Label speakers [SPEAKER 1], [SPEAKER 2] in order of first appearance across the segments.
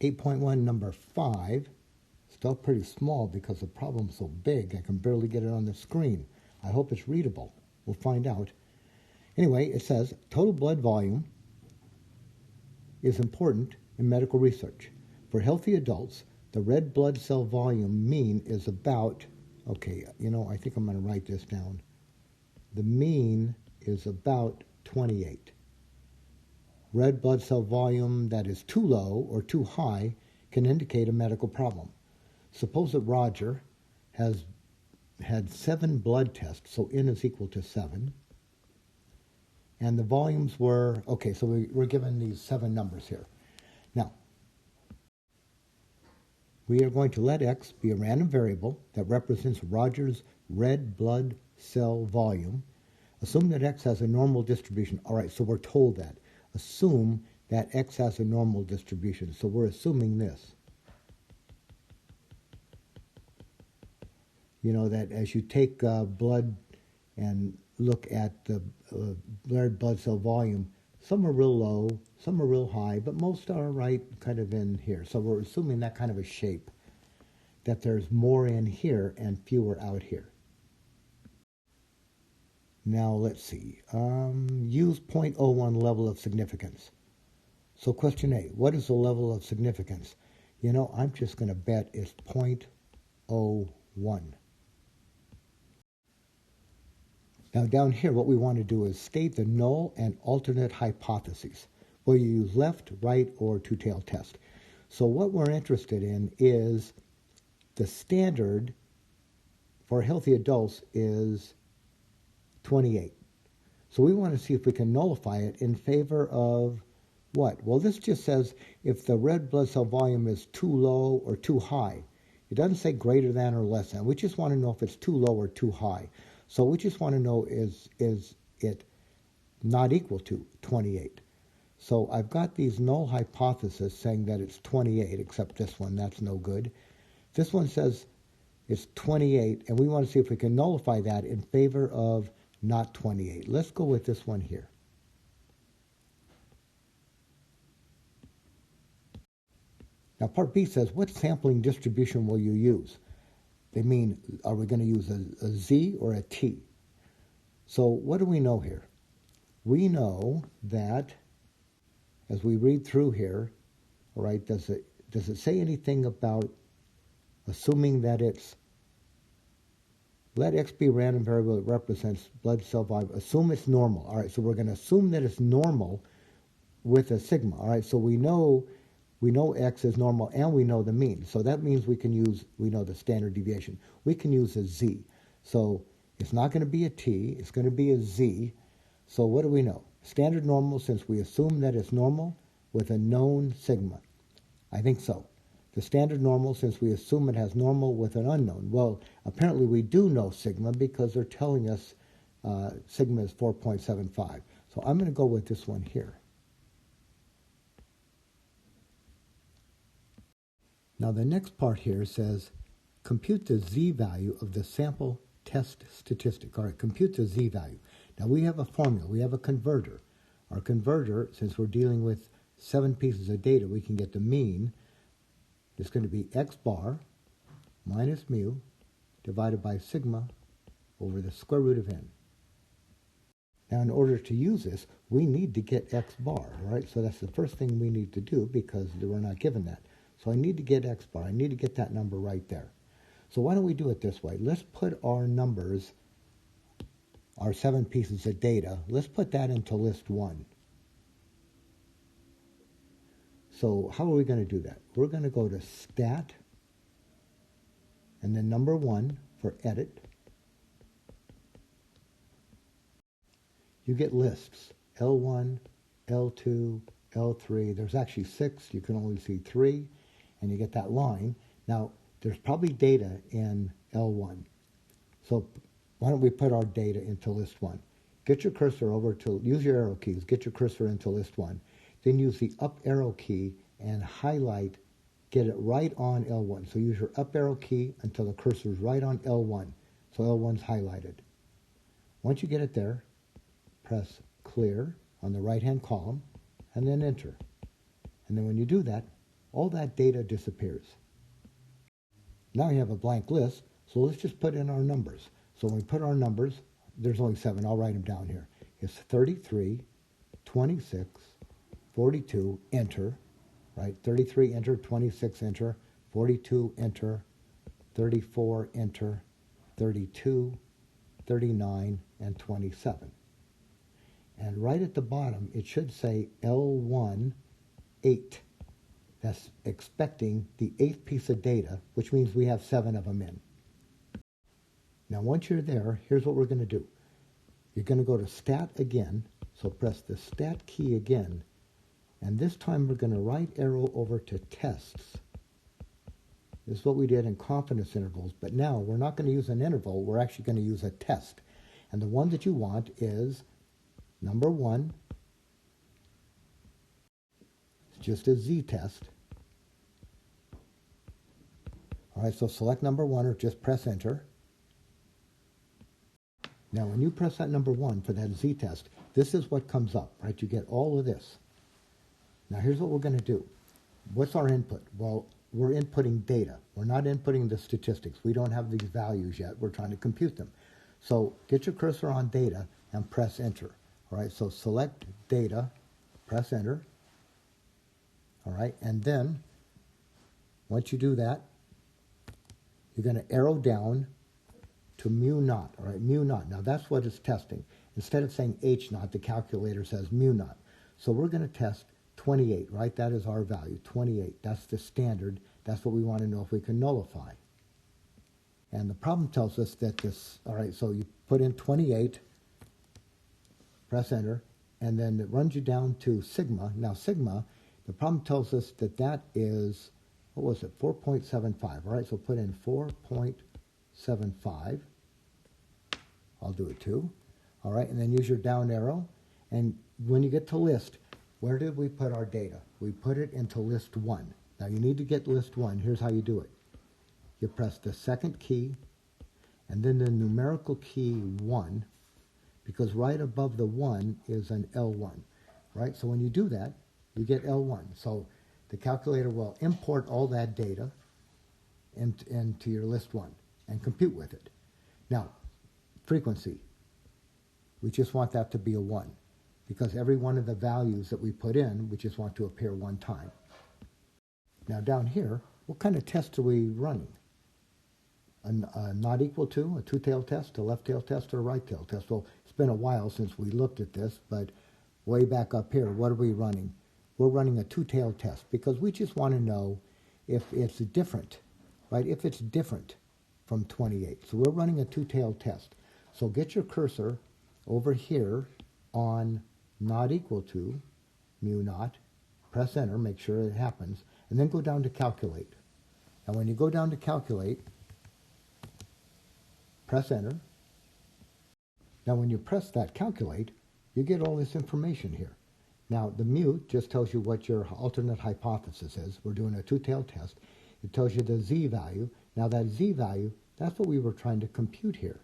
[SPEAKER 1] 8.1 number 5, still pretty small because the problem's so big I can barely get it on the screen. I hope it's readable. We'll find out. Anyway, it says total blood volume is important in medical research. For healthy adults, the red blood cell volume mean is about, okay, I think I'm going to write this down. The mean is about 28. Red blood cell volume that is too low or too high can indicate a medical problem. Suppose that Roger has had 7 blood tests, so N is equal to 7. And the volumes were, okay, so we're given these 7 numbers here. Now, we are going to let X be a random variable that represents Roger's red blood cell volume. Assume that X has a normal distribution. All right, so we're told that. Assume that X has a normal distribution. So we're assuming this. That as you take blood and look at the red blood cell volume, some are real low, some are real high, but most are right kind of in here. So we're assuming that kind of a shape, that there's more in here and fewer out here. Now let's see. Use 0.01 level of significance. So question A, what is the level of significance? I'm just going to bet it's 0.01. Now down here, what we want to do is state the null and alternate hypotheses. Will you use left, right, or two-tailed test? So what we're interested in is the standard for healthy adults is 28. So we want to see if we can nullify it in favor of what? Well, this just says if the red blood cell volume is too low or too high. It doesn't say greater than or less than. We just want to know if it's too low or too high. So we just want to know is it not equal to 28. So I've got these null hypotheses saying that it's 28, except this one, that's no good. This one says it's 28, and we want to see if we can nullify that in favor of not 28. Let's go with this one here. Now part B says, what sampling distribution will you use? They mean, are we going to use a Z or a T? So what do we know here? We know that, as we read through here, all right, does it say anything about assuming that it's, let X be a random variable that represents blood cell volume, assume it's normal. All right, so we're going to assume that it's normal with a sigma. All right, so we know X is normal and we know the mean. So that means we know the standard deviation. We can use a Z. So it's not going to be a T, it's going to be a Z. So what do we know? Standard normal, since we assume that it's normal with a known sigma. I think so. The standard normal, since we assume it has normal with an unknown. Well, apparently we do know sigma because they're telling us sigma is 4.75. So I'm going to go with this one here. Now the next part here says, compute the z-value of the sample test statistic. All right, compute the z-value. Now we have a formula, we have a converter. Our converter, since we're dealing with 7 pieces of data, we can get the mean. It's going to be x bar minus mu divided by sigma over the square root of n. Now in order to use this, we need to get x bar, all right? So that's the first thing we need to do because we're not given that. So I need to get x bar. I need to get that number right there. So why don't we do it this way? Let's put our numbers, our 7 pieces of data, let's put that into list 1. So how are we going to do that? We're going to go to stat, and then number 1 for edit. You get lists, L1, L2, L3. There's actually 6. You can only see 3. And you get that line. Now, there's probably data in L1. So why don't we put our data into list 1? Get your cursor over to, use your arrow keys, get your cursor into list 1. Then use the up arrow key and highlight, get it right on L1. So use your up arrow key until the cursor is right on L1. So L1's highlighted. Once you get it there, press clear on the right-hand column and then enter. And then when you do that, all that data disappears. Now you have a blank list, so let's just put in our numbers. So when we put our numbers, there's only 7. I'll write them down here. It's 33, 26, 42, enter, right? 33, enter, 26, enter, 42, enter, 34, enter, 32, 39, and 27. And right at the bottom, it should say L1, 8. That's expecting the 8th piece of data, which means we have 7 of them in. Now, once you're there, here's what we're going to do. You're going to go to Stat again, so press the Stat key again, and this time we're going to right arrow over to Tests. This is what we did in confidence intervals, but now we're not going to use an interval, we're actually going to use a test. And the one that you want is number 1. It's just a z-test. All right, so select number 1 or just press enter. Now, when you press that number 1 for that z-test, this is what comes up, right? You get all of this. Now, here's what we're going to do. What's our input? Well, we're inputting data. We're not inputting the statistics. We don't have these values yet. We're trying to compute them. So get your cursor on data and press enter. All right, so select data, press enter. All right, and then once you do that, you're going to arrow down to mu naught. All right, mu naught. Now that's what it's testing. Instead of saying h naught, the calculator says mu naught. So we're going to test 28, right? That is our value, 28. That's the standard. That's what we want to know if we can nullify. And the problem tells us that this, all right, so you put in 28, press enter, and then it runs you down to sigma. Now sigma, the problem tells us that that is, what was it, 4.75. All right, so put in 4.75. I'll do it too. All right, and then use your down arrow. And when you get to list, where did we put our data? We put it into list 1. Now you need to get list 1. Here's how you do it. You press the second key and then the numerical key 1, because right above the 1 is an L1, right? So when you do that, you get L1. So the calculator will import all that data into your list 1 and compute with it. Now, frequency, we just want that to be a 1, because every one of the values that we put in, we just want to appear 1 time. Now down here, what kind of test are we running? A not equal to, a two-tailed test, a left-tailed test, or a right-tailed test? Well, it's been a while since we looked at this, but way back up here, what are we running? We're running a two-tailed test because we just want to know if it's different, right? If it's different from 28. So we're running a two-tailed test. So get your cursor over here on not equal to, mu naught, press enter, make sure it happens, and then go down to calculate. And when you go down to calculate, press enter. Now when you press that calculate, you get all this information here. Now the mu just tells you what your alternate hypothesis is. We're doing a two-tailed test. It tells you the z value. Now that z value, that's what we were trying to compute here.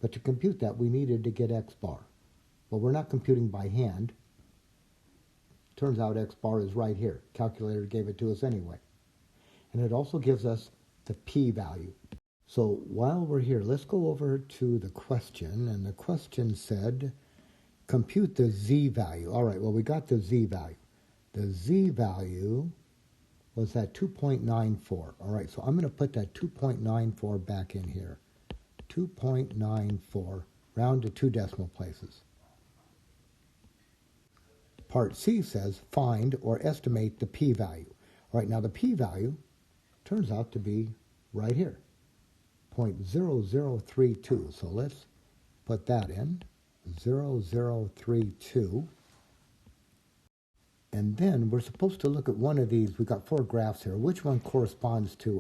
[SPEAKER 1] But to compute that, we needed to get x bar. Well, we're not computing by hand. Turns out x bar is right here. Calculator gave it to us anyway. And it also gives us the p-value. So while we're here, let's go over to the question. And the question said, compute the z-value. All right, well, we got the z-value. The z-value was at 2.94. All right, so I'm going to put that 2.94 back in here. 2.94, round to 2 decimal places. Part C says, find or estimate the p-value. All right, now the p-value turns out to be right here, 0.0032. So let's put that in, 0032. And then we're supposed to look at one of these. We've got 4 graphs here. Which one corresponds to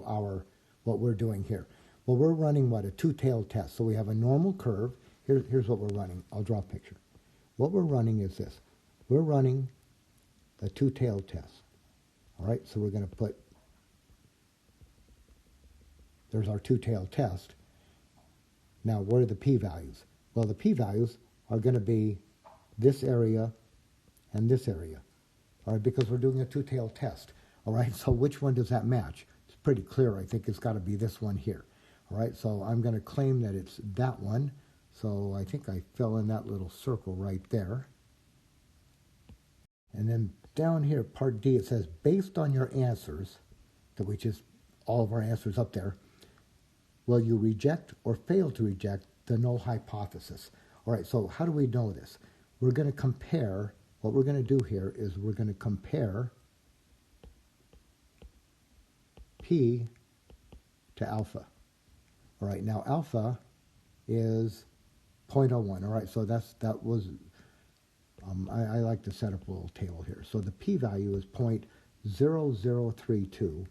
[SPEAKER 1] what we're doing here? Well, we're running, a two-tailed test. So we have a normal curve. Here's what we're running. I'll draw a picture. What we're running is this. We're running a two-tailed test. All right, so we're going to put, there's our two-tailed test. Now, what are the p-values? Well, the p-values are going to be this area and this area. All right, because we're doing a two-tailed test. All right, so which one does that match? It's pretty clear. I think it's got to be this one here. All right, so I'm going to claim that it's that one. So I think I fill in that little circle right there. And then down here, part D, it says, based on your answers, which is all of our answers up there, will you reject or fail to reject the null hypothesis? All right, so how do we know this? We're going to compare, what we're going to do here is we're going to compare P to alpha. All right, now alpha is 0.01. All right, so that was, I like to set up a little table here. So the p-value is 0.0032.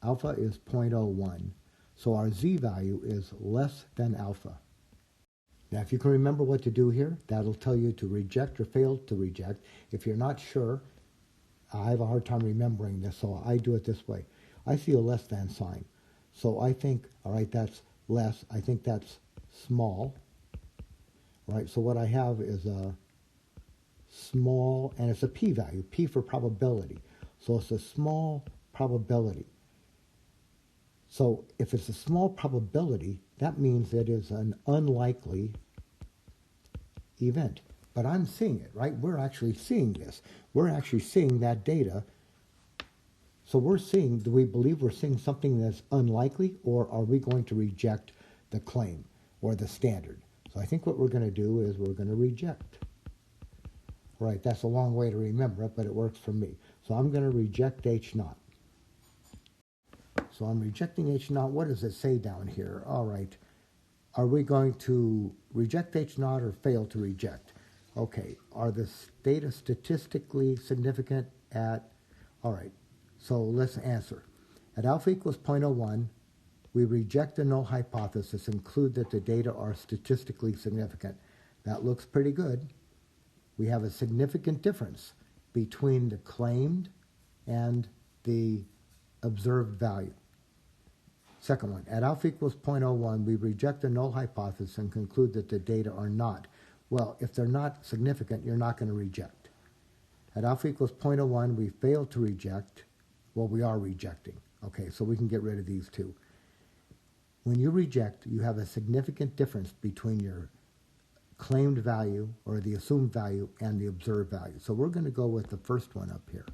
[SPEAKER 1] Alpha is 0.01. So our z-value is less than alpha. Now, if you can remember what to do here, that'll tell you to reject or fail to reject. If you're not sure, I have a hard time remembering this, so I do it this way. I see a less than sign. So I think, all right, that's less. I think that's small. All right, so what I have is a small, and it's a p-value, p for probability. So it's a small probability. So if it's a small probability, that means it is an unlikely event. But I'm seeing it, right? We're actually seeing this. We're actually seeing that data. So we're seeing, do we believe we're seeing something that's unlikely, or are we going to reject the claim or the standard? So I think what we're going to do is we're going to reject. Right, that's a long way to remember it, but it works for me. So I'm going to reject H naught. So I'm rejecting H naught. What does it say down here? All right. Are we going to reject H naught or fail to reject? Okay. Are the data statistically significant at... All right. So let's answer. At alpha equals 0.01, we reject the null hypothesis, include that the data are statistically significant. That looks pretty good. We have a significant difference between the claimed and the observed value. Second one, at alpha equals 0.01, we reject the null hypothesis and conclude that the data are not. Well, if they're not significant, you're not going to reject. At alpha equals 0.01, we fail to reject. Well, we are rejecting. Okay, so we can get rid of these two. When you reject, you have a significant difference between your claimed value or the assumed value and the observed value. So we're going to go with the first one up here.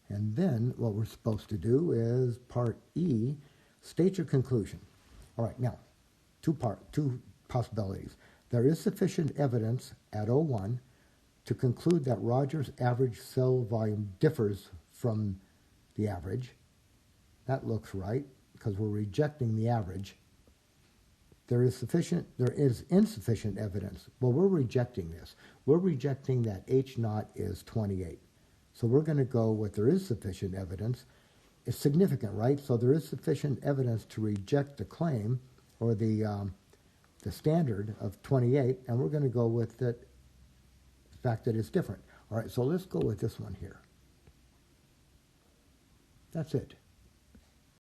[SPEAKER 1] And then what we're supposed to do is part E, state your conclusion. All right, now, two possibilities. There is sufficient evidence at 01 to conclude that Roger's average cell volume differs from the average. That looks right, because we're rejecting the average. There is insufficient evidence. Well, we're rejecting this. We're rejecting that H naught is 28. So we're going to go with there is sufficient evidence. It's significant, right? So there is sufficient evidence to reject the claim or the standard of 28, and we're going to go with the fact that it's different. All right, so let's go with this one here. That's it.